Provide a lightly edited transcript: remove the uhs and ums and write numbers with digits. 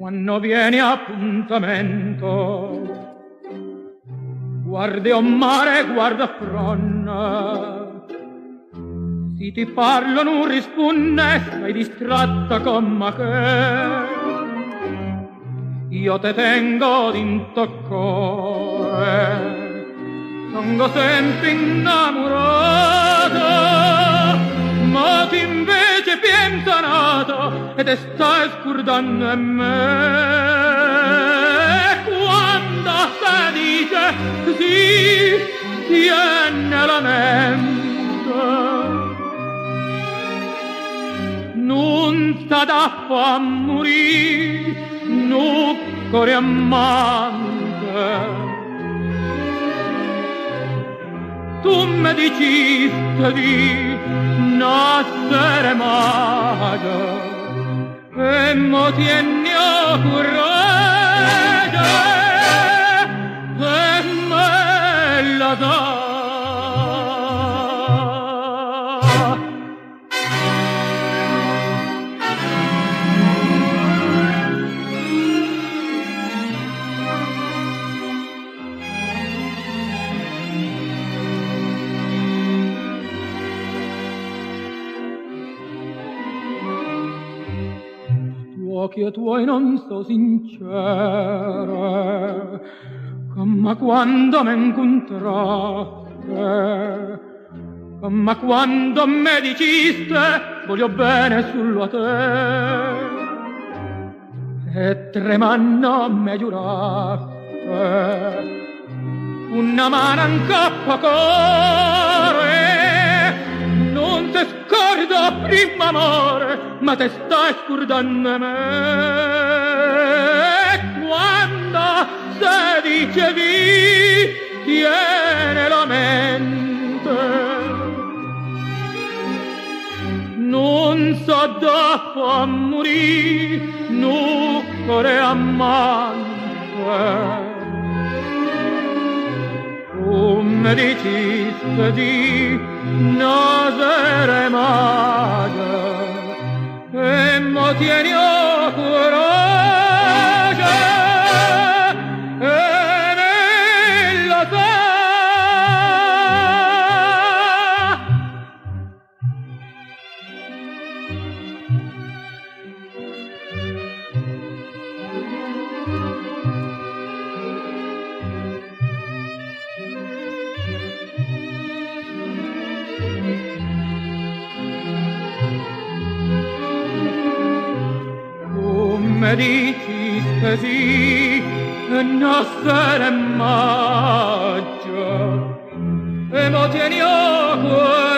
quando viene appuntamento. Guarda o mare, guarda fronna, se ti parlo non risponde, stai distratta come che. Io te tengo d'into cuore, sono sempre innamorata, ma ti invece pensa nata e te stai scordando a me. Quando si dice sì, tiene la mente, non sta da fa morire, no cuore amante. Tu mi diciste di nascere maga e mo tieni a coraggio e me la dà. Occhi tuoi non so sincere, ma quando m'incontraste, ma quando me diciste voglio bene solo a te, e tremando me giuraste una mano in capo cuore. Non te scordo prima amore, ma te stai scordando me. Quando se dicevi tiene la mente, non so dopo a morire, no cuore amante. Come diciste di nascere maga e mo tieni a coraggio e nella te. Me diciste sì, nascere maggio, e mo tieni a cuore